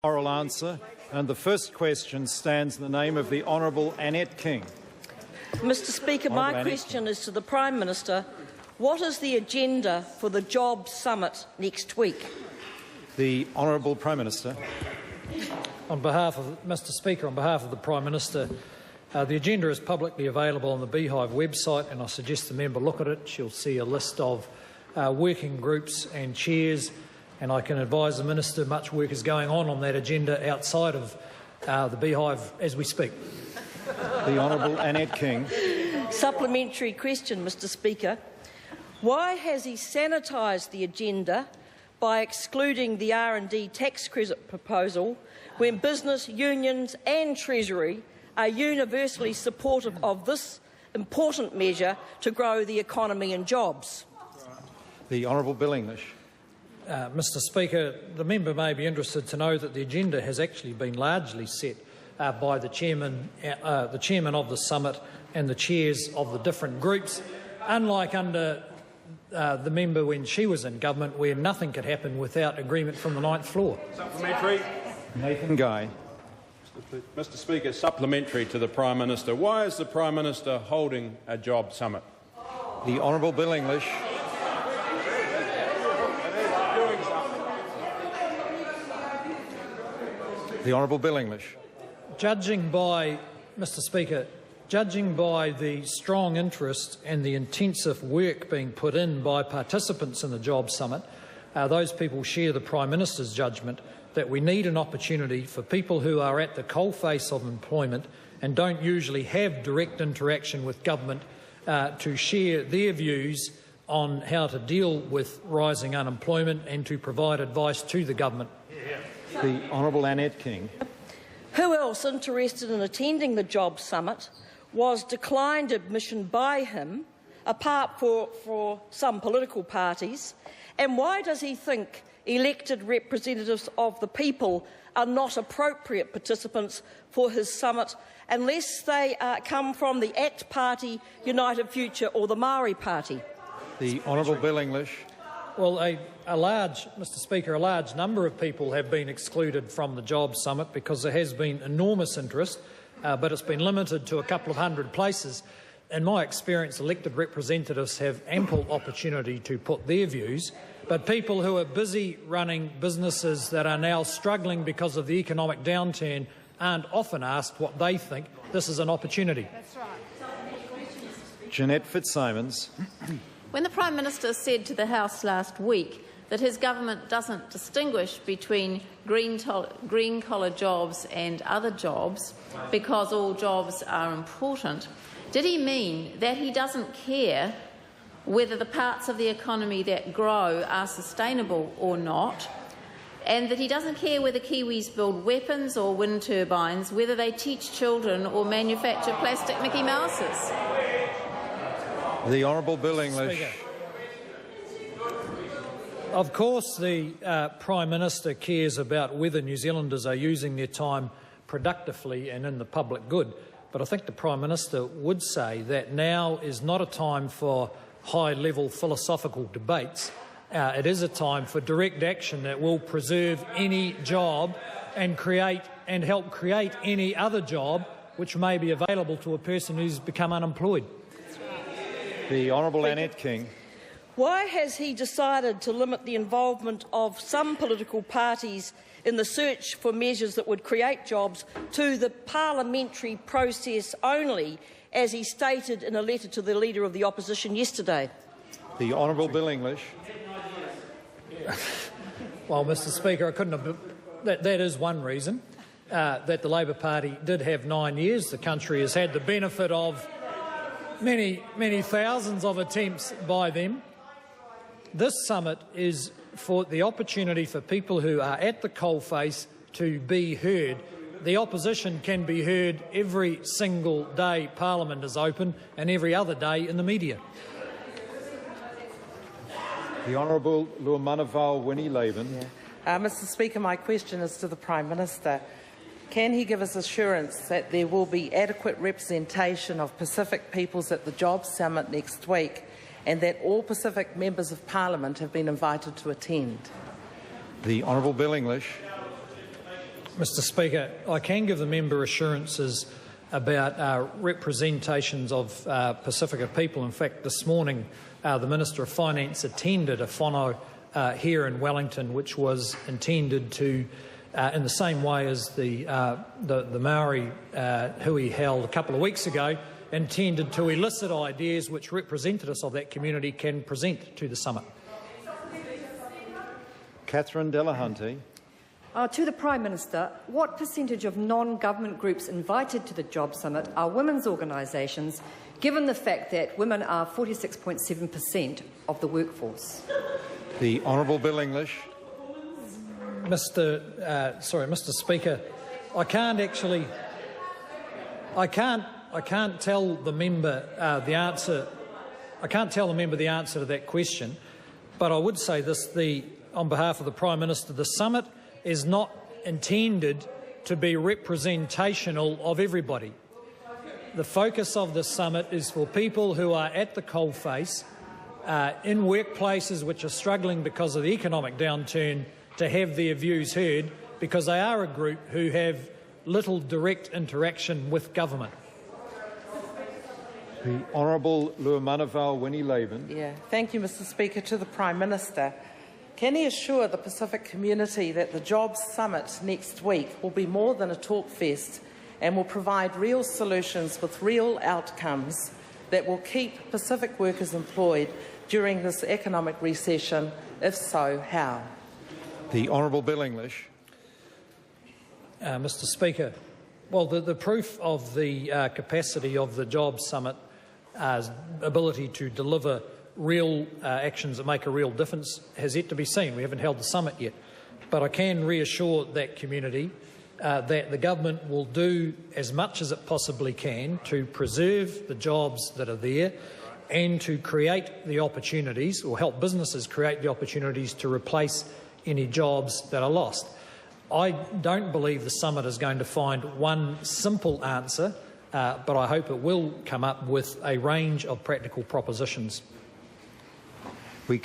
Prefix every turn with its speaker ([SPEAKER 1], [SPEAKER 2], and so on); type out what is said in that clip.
[SPEAKER 1] Oral answer, and the first question stands in the name of the Honourable Annette King.
[SPEAKER 2] Mr Speaker, my question is to the Prime Minister. What is the agenda for the Jobs Summit next week?
[SPEAKER 1] The Honourable Prime Minister.
[SPEAKER 3] Mr Speaker, on behalf of the Prime Minister, the agenda is publicly available on the Beehive website, and I suggest the member look at it. She'll see a list of working groups and chairs, and I can advise the Minister much work is going on that agenda outside of the Beehive as we speak.
[SPEAKER 1] The Honourable Annette King.
[SPEAKER 2] Supplementary question, Mr Speaker. Why has he sanitised the agenda by excluding the R&D tax credit proposal when business, unions and Treasury are universally supportive of this important measure to grow the economy and jobs?
[SPEAKER 1] The Honourable Bill English.
[SPEAKER 3] Mr Speaker, the member may be interested to know that the agenda has actually been largely set by the chairman of the summit and the chairs of the different groups, unlike under the member when she was in government, where nothing could happen without agreement from the ninth floor.
[SPEAKER 4] Supplementary.
[SPEAKER 1] Nathan Guy.
[SPEAKER 4] Mr Speaker, supplementary to the Prime Minister. Why is the Prime Minister holding a job summit?
[SPEAKER 1] The Honourable Bill English. The Honourable Bill English.
[SPEAKER 3] Mr Speaker, judging by the strong interest and the intensive work being put in by participants in the Jobs Summit, those people share the Prime Minister's judgment that we need an opportunity for people who are at the coalface of employment and don't usually have direct interaction with government to share their views on how to deal with rising unemployment and to provide advice to the government.
[SPEAKER 1] The Honourable Annette King.
[SPEAKER 2] Who else interested in attending the Jobs Summit was declined admission by him, apart for some political parties? And why does he think elected representatives of the people are not appropriate participants for his summit unless they come from the ACT Party, United Future or the Maori Party?
[SPEAKER 1] The Honourable Bill English.
[SPEAKER 3] Well, Mr Speaker, a large number of people have been excluded from the Jobs Summit because there has been enormous interest, but it's been limited to a couple of hundred places. In my experience, elected representatives have ample opportunity to put their views, but people who are busy running businesses that are now struggling because of the economic downturn aren't often asked what they think. This is an opportunity.
[SPEAKER 5] That's right.
[SPEAKER 1] Jeanette Fitzsimons.
[SPEAKER 5] When the Prime Minister said to the House last week that his government doesn't distinguish between green-collar jobs and other jobs because all jobs are important, did he mean that he doesn't care whether the parts of the economy that grow are sustainable or not, and that he doesn't care whether Kiwis build weapons or wind turbines, whether they teach children or manufacture plastic Mickey Mouses?
[SPEAKER 1] The Honourable Bill English.
[SPEAKER 3] Speaker. Of course, the Prime Minister cares about whether New Zealanders are using their time productively and in the public good. But I think the Prime Minister would say that now is not a time for high-level philosophical debates. It is a time for direct action that will preserve any job and help create any other job which may be available to a person who's become unemployed.
[SPEAKER 1] The Honourable Annette King.
[SPEAKER 2] Why has he decided to limit the involvement of some political parties in the search for measures that would create jobs to the parliamentary process only, as he stated in a letter to the Leader of the Opposition yesterday?
[SPEAKER 1] The Honourable Bill English.
[SPEAKER 3] Well, Mr Speaker, I couldn't have... That is one reason, that the Labor Party did have 9 years. The country has had the benefit of many thousands of attempts by them. This summit is for the opportunity for people who are at the coalface to be heard. The opposition can be heard every single day Parliament is open and every other day in the media.
[SPEAKER 1] The Honourable Luamanaval Winnie Laban.
[SPEAKER 6] Mr Speaker, my question is to the Prime Minister. Can he give us assurance that there will be adequate representation of Pacific peoples at the Jobs Summit next week and that all Pacific members of Parliament have been invited to attend?
[SPEAKER 1] The Honourable Bill English.
[SPEAKER 3] Mr Speaker, I can give the member assurances about representations of Pacifica people. In fact, this morning the Minister of Finance attended a whānau here in Wellington, which was intended to, in the same way as the Maori hui held a couple of weeks ago, intended to elicit ideas which representatives of that community can present to the summit.
[SPEAKER 1] Catherine Delahunty.
[SPEAKER 7] To the Prime Minister, what percentage of non-government groups invited to the Job Summit are women's organisations, given the fact that women are 46.7% of the workforce?
[SPEAKER 1] The Honourable Bill English.
[SPEAKER 3] Mr. Speaker, I can't tell the member the answer. I can't tell the member the answer to that question, but I would say this: on behalf of the Prime Minister, the summit is not intended to be representational of everybody. The focus of the summit is for people who are at the coalface, in workplaces which are struggling because of the economic downturn, to have their views heard, because they are a group who have little direct interaction with government.
[SPEAKER 1] The Honourable Luamanaval Winnie Laban.
[SPEAKER 6] Thank you, Mr Speaker. To the Prime Minister, can he assure the Pacific community that the Jobs Summit next week will be more than a talk fest and will provide real solutions with real outcomes that will keep Pacific workers employed during this economic recession? If so, how?
[SPEAKER 1] The Honourable Bill English.
[SPEAKER 3] Mr Speaker, well, the proof of the capacity of the Jobs Summit's ability to deliver real actions that make a real difference has yet to be seen. We haven't held the summit yet. But I can reassure that community that the government will do as much as it possibly can to preserve the jobs that are there and to create the opportunities, or help businesses create the opportunities, to replace any jobs that are lost. I don't believe the summit is going to find one simple answer, but I hope it will come up with a range of practical propositions.